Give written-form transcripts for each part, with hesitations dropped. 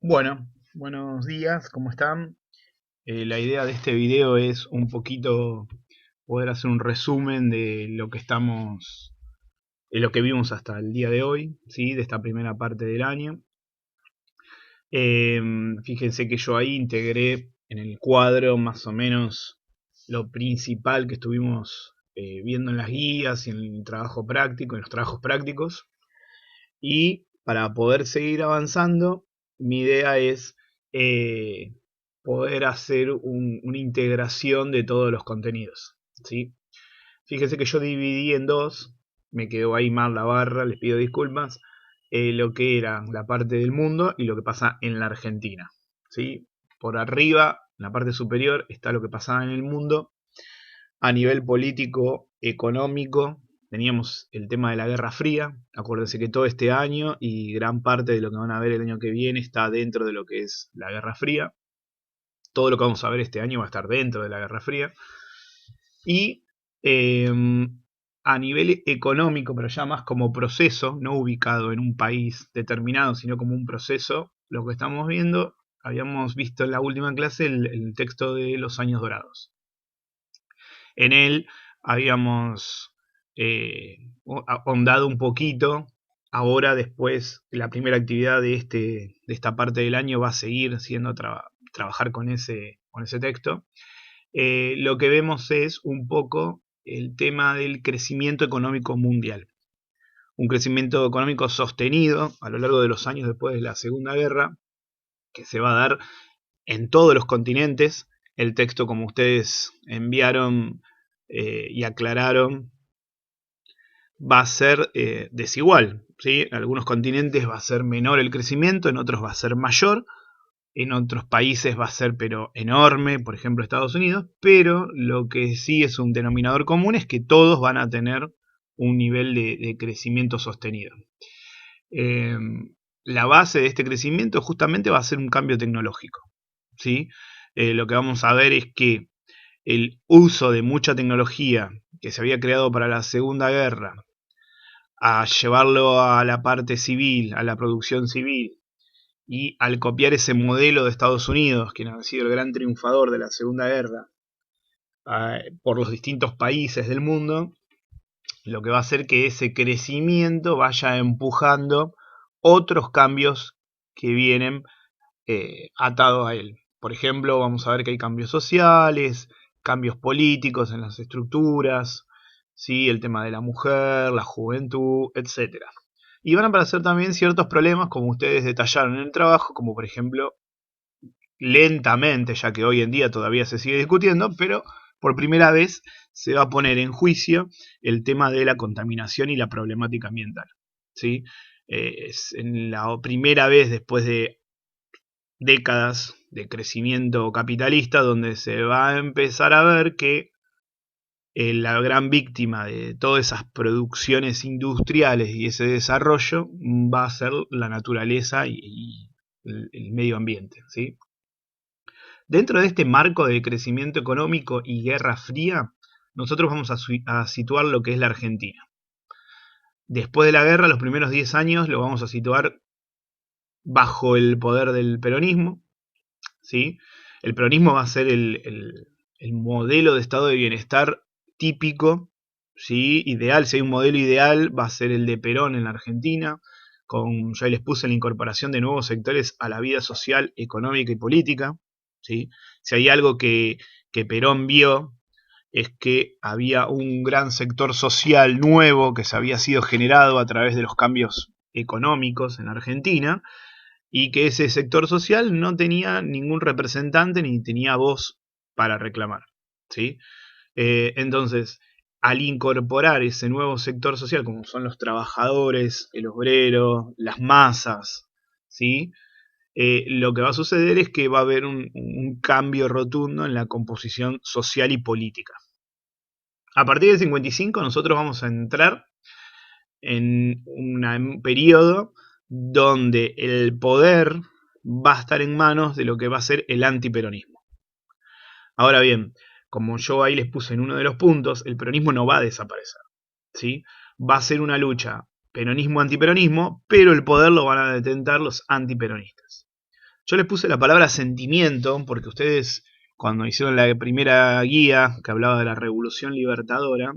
Bueno, buenos días, ¿cómo están? La idea de este video es un poquito poder hacer un resumen de lo que de lo que vimos hasta el día de hoy, ¿sí? De esta primera parte del año. Eh, Fíjense que yo ahí integré en el cuadro más o menos lo principal que estuvimos viendo en las guías y en el trabajo práctico, en los trabajos prácticos. Y para poder seguir avanzando, mi idea es eh, poder hacer una integración de todos los contenidos, ¿sí? Fíjense que yo dividí en dos, me quedó ahí mal la barra, les pido disculpas, lo que era la parte del mundo y lo que pasa en la Argentina, ¿sí? Por arriba, en la parte superior, está lo que pasaba en el mundo a nivel político, económico. Teníamos el tema de la Guerra Fría. Acuérdense que todo este año y gran parte de lo que van a ver el año que viene está dentro de lo que es la Guerra Fría. Todo lo que vamos a ver este año va a estar dentro de la Guerra Fría. Y eh, a nivel económico, pero ya más como proceso, no ubicado en un país determinado, sino como un proceso, lo que estamos viendo, habíamos visto en la última clase el texto de Los Años Dorados. En él habíamos eh, ahondado un poquito. Ahora, después, la primera actividad de esta parte del año va a seguir siendo trabajar con ese texto. Lo que vemos es un poco el tema del crecimiento económico mundial. Un crecimiento económico sostenido a lo largo de los años después de la Segunda Guerra, que se va a dar en todos los continentes. El texto, como ustedes enviaron y aclararon, va a ser desigual, ¿sí? En algunos continentes va a ser menor el crecimiento, en otros va a ser mayor, en otros países va a ser pero enorme, por ejemplo Estados Unidos, pero lo que sí es un denominador común es que todos van a tener un nivel de crecimiento sostenido. Eh, la base de este crecimiento justamente va a ser un cambio tecnológico, ¿sí? Lo que vamos a ver es que el uso de mucha tecnología que se había creado para la Segunda Guerra, a llevarlo a la parte civil, a la producción civil, y al copiar ese modelo de Estados Unidos, que ha sido el gran triunfador de la Segunda Guerra, por los distintos países del mundo, lo que va a hacer que ese crecimiento vaya empujando otros cambios que vienen atados a él. Por ejemplo, vamos a ver que hay cambios sociales, cambios políticos en las estructuras, ¿sí? El tema de la mujer, la juventud, etcétera. Y van a aparecer también ciertos problemas, como ustedes detallaron en el trabajo, como por ejemplo, lentamente, ya que hoy en día todavía se sigue discutiendo, pero por primera vez se va a poner en juicio el tema de la contaminación y la problemática ambiental, ¿sí? Es en la primera vez después de décadas de crecimiento capitalista donde se va a empezar a ver que la gran víctima de todas esas producciones industriales y ese desarrollo va a ser la naturaleza y el medio ambiente, ¿sí? Dentro de este marco de crecimiento económico y guerra fría, nosotros vamos a situar lo que es la Argentina. Después de la guerra, los primeros 10 años lo vamos a situar bajo el poder del peronismo, ¿sí? El peronismo va a ser el modelo de estado de bienestar típico, ¿sí? Ideal. Si hay un modelo ideal, va a ser el de Perón en la Argentina, ya les puse la incorporación de nuevos sectores a la vida social, económica y política, ¿sí? Si hay algo que Perón vio, es que había un gran sector social nuevo que se había sido generado a través de los cambios económicos en Argentina, y que ese sector social no tenía ningún representante ni tenía voz para reclamar, ¿sí? Entonces, al incorporar ese nuevo sector social, como son los trabajadores, el obrero, las masas, ¿sí? Lo que va a suceder es que va a haber un cambio rotundo en la composición social y política. A partir del 55 nosotros vamos a entrar en un periodo donde el poder va a estar en manos de lo que va a ser el antiperonismo. Ahora bien, como yo ahí les puse en uno de los puntos, el peronismo no va a desaparecer, ¿sí? Va a ser una lucha peronismo-antiperonismo, pero el poder lo van a detentar los antiperonistas. Yo les puse la palabra sentimiento porque ustedes, cuando hicieron la primera guía que hablaba de la Revolución Libertadora,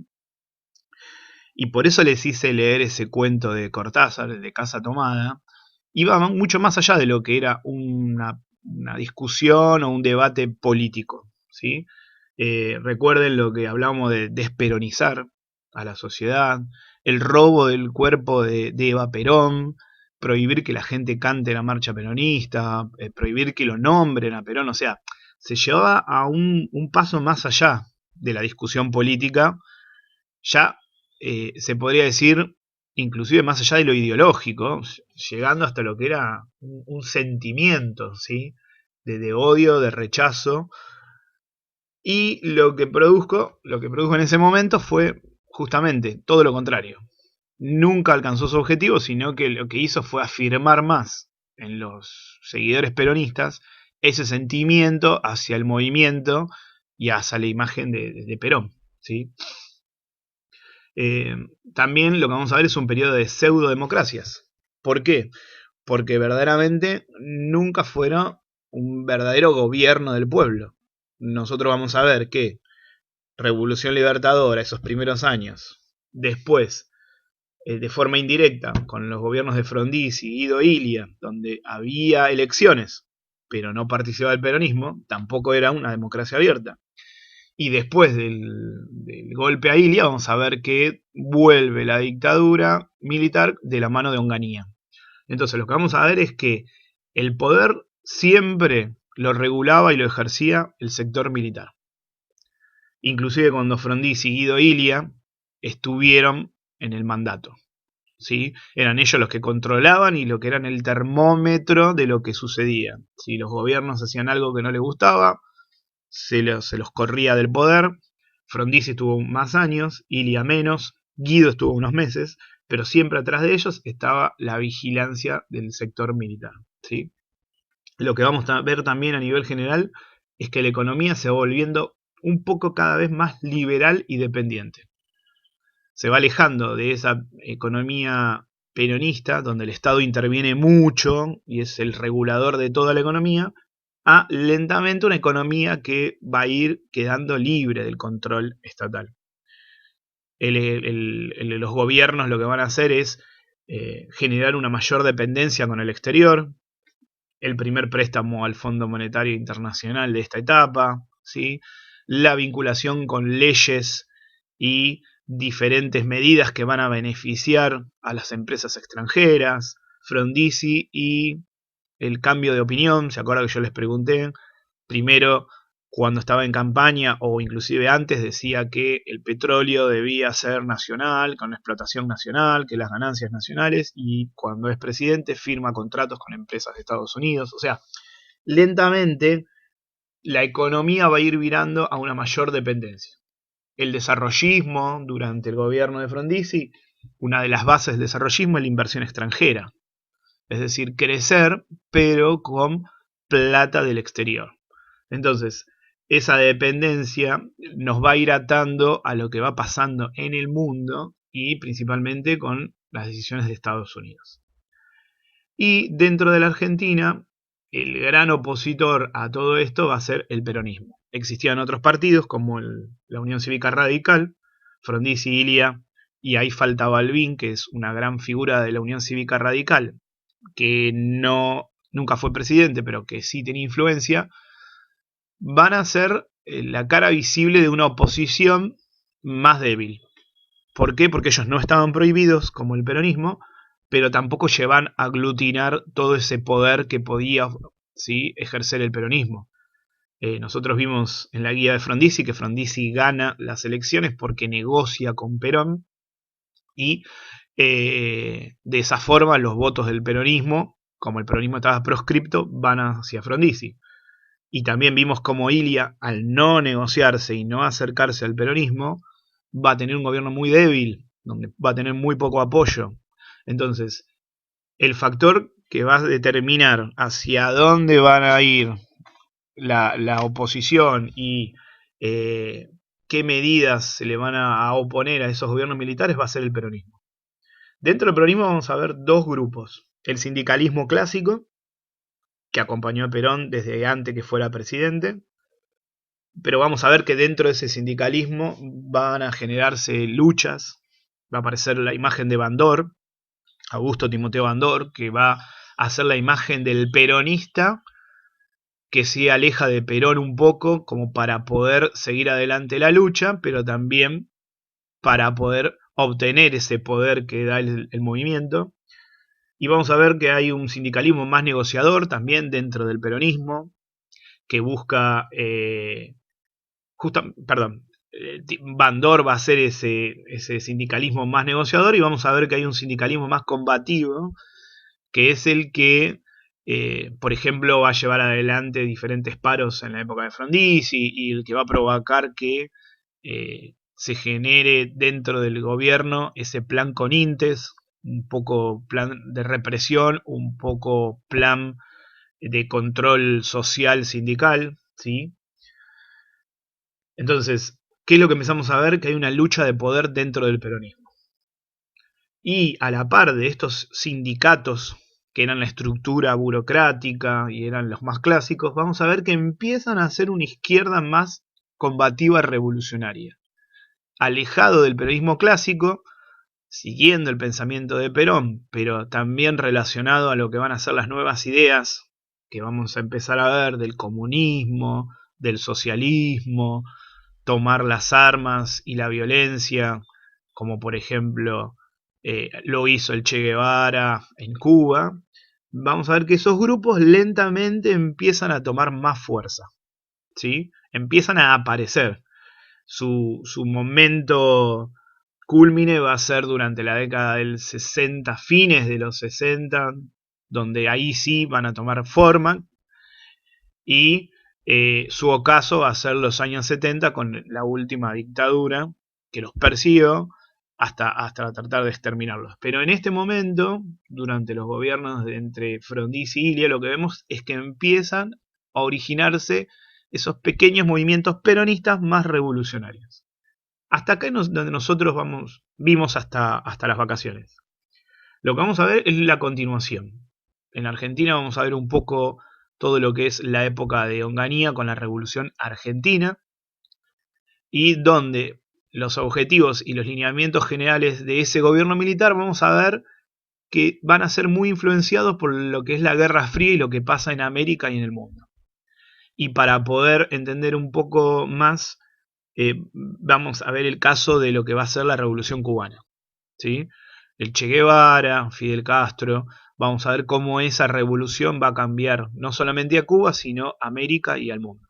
y por eso les hice leer ese cuento de Cortázar, de Casa Tomada, iba mucho más allá de lo que era una discusión o un debate político, ¿sí? Recuerden lo que hablábamos de desperonizar a la sociedad, el robo del cuerpo de Eva Perón, prohibir que la gente cante la marcha peronista, prohibir que lo nombren a Perón, o sea, se llevaba a un paso más allá de la discusión política, ya se podría decir inclusive más allá de lo ideológico, llegando hasta lo que era un sentimiento, ¿sí? De odio, de rechazo. Y lo que produjo en ese momento fue justamente todo lo contrario. Nunca alcanzó su objetivo, sino que lo que hizo fue afirmar más en los seguidores peronistas ese sentimiento hacia el movimiento y hacia la imagen de Perón, ¿sí? Eh, También lo que vamos a ver es un periodo de pseudo-democracias. ¿Por qué? Porque verdaderamente nunca fueron un verdadero gobierno del pueblo. Nosotros vamos a ver que Revolución Libertadora, esos primeros años, después, de forma indirecta, con los gobiernos de Frondizi y Guido Ilia, donde había elecciones, pero no participaba el peronismo, tampoco era una democracia abierta. Y después del golpe a Ilia, vamos a ver que vuelve la dictadura militar de la mano de Onganía. Entonces, lo que vamos a ver es que el poder siempre lo regulaba y lo ejercía el sector militar. Inclusive cuando Frondizi y Guido Ilia estuvieron en el mandato, ¿sí? Eran ellos los que controlaban y lo que eran el termómetro de lo que sucedía. Si los gobiernos hacían algo que no les gustaba, se los corría del poder. Frondizi estuvo más años, Ilia menos, Guido estuvo unos meses, pero siempre atrás de ellos estaba la vigilancia del sector militar, ¿sí? Lo que vamos a ver también a nivel general es que la economía se va volviendo un poco cada vez más liberal y dependiente. Se va alejando de esa economía peronista, donde el Estado interviene mucho y es el regulador de toda la economía, a lentamente una economía que va a ir quedando libre del control estatal. Los gobiernos lo que van a hacer es generar una mayor dependencia con el exterior, el primer préstamo al Fondo Monetario Internacional de esta etapa, ¿sí? La vinculación con leyes y diferentes medidas que van a beneficiar a las empresas extranjeras, Frondizi y el cambio de opinión. ¿Se acuerdan que yo les pregunté? Primero, cuando estaba en campaña o inclusive antes, decía que el petróleo debía ser nacional, con explotación nacional, que las ganancias nacionales, y cuando es presidente firma contratos con empresas de Estados Unidos. O sea, lentamente la economía va a ir virando a una mayor dependencia. El desarrollismo durante el gobierno de Frondizi, una de las bases del desarrollismo es la inversión extranjera. Es decir, crecer, pero con plata del exterior. Entonces, esa dependencia nos va a ir atando a lo que va pasando en el mundo y principalmente con las decisiones de Estados Unidos. Y dentro de la Argentina, el gran opositor a todo esto va a ser el peronismo. Existían otros partidos como la Unión Cívica Radical, Frondizi, Ilia, y ahí falta Balbín, que es una gran figura de la Unión Cívica Radical, que nunca fue presidente, pero que sí tenía influencia, van a ser la cara visible de una oposición más débil. ¿Por qué? Porque ellos no estaban prohibidos, como el peronismo, pero tampoco llevan a aglutinar todo ese poder que podía, ¿sí?, ejercer el peronismo. Nosotros vimos en la guía de Frondizi que Frondizi gana las elecciones porque negocia con Perón y de esa forma los votos del peronismo, como el peronismo estaba proscripto, van hacia Frondizi. Y también vimos como Ilia, al no negociarse y no acercarse al peronismo, va a tener un gobierno muy débil, donde va a tener muy poco apoyo. Entonces, el factor que va a determinar hacia dónde van a ir la oposición y qué medidas se le van a oponer a esos gobiernos militares va a ser el peronismo. Dentro del peronismo vamos a ver dos grupos. El sindicalismo clásico, que acompañó a Perón desde antes que fuera presidente. Pero vamos a ver que dentro de ese sindicalismo van a generarse luchas. Va a aparecer la imagen de Bandor, Augusto Timoteo Bandor, que va a ser la imagen del peronista que se aleja de Perón un poco como para poder seguir adelante la lucha, pero también para poder obtener ese poder que da el movimiento. Y vamos a ver que hay un sindicalismo más negociador también dentro del peronismo, que busca, Bandor va a ser ese sindicalismo más negociador, y vamos a ver que hay un sindicalismo más combativo, que es el que, por ejemplo, va a llevar adelante diferentes paros en la época de Frondizi, y el que va a provocar que se genere dentro del gobierno ese plan con Intes, un poco plan de represión, un poco plan de control social sindical, ¿sí? Entonces, ¿qué es lo que empezamos a ver? Que hay una lucha de poder dentro del peronismo. Y a la par de estos sindicatos, que eran la estructura burocrática y eran los más clásicos, vamos a ver que empiezan a hacer una izquierda más combativa revolucionaria. Alejado del peronismo clásico, siguiendo el pensamiento de Perón, pero también relacionado a lo que van a ser las nuevas ideas que vamos a empezar a ver del comunismo, del socialismo, tomar las armas y la violencia, como por ejemplo lo hizo el Che Guevara en Cuba. Vamos a ver que esos grupos lentamente empiezan a tomar más fuerza, ¿sí? Empiezan a aparecer. Su momento culmine va a ser durante la década del 60, fines de los 60, donde ahí sí van a tomar forma, y su ocaso va a ser los años 70 con la última dictadura que los persiguió hasta tratar de exterminarlos. Pero en este momento, durante los gobiernos de entre Frondizi y Ilia, lo que vemos es que empiezan a originarse esos pequeños movimientos peronistas más revolucionarios. Hasta acá es donde nosotros vimos hasta las vacaciones. Lo que vamos a ver es la continuación. En Argentina vamos a ver un poco todo lo que es la época de Onganía con la Revolución Argentina, y donde los objetivos y los lineamientos generales de ese gobierno militar vamos a ver que van a ser muy influenciados por lo que es la Guerra Fría y lo que pasa en América y en el mundo. Y para poder entender un poco más, vamos a ver el caso de lo que va a ser la Revolución Cubana, ¿sí? El Che Guevara, Fidel Castro. Vamos a ver cómo esa revolución va a cambiar no solamente a Cuba, sino a América y al mundo.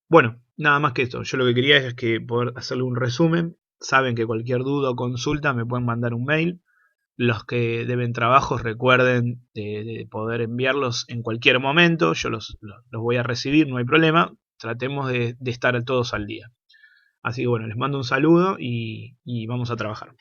Bueno, nada más que esto. Yo lo que quería es que poder hacerle un resumen. Saben que cualquier duda o consulta me pueden mandar un mail. Los que deben trabajos recuerden de poder enviarlos en cualquier momento. Yo los voy a recibir, no hay problema. Tratemos de estar todos al día. Así que bueno, les mando un saludo y vamos a trabajar.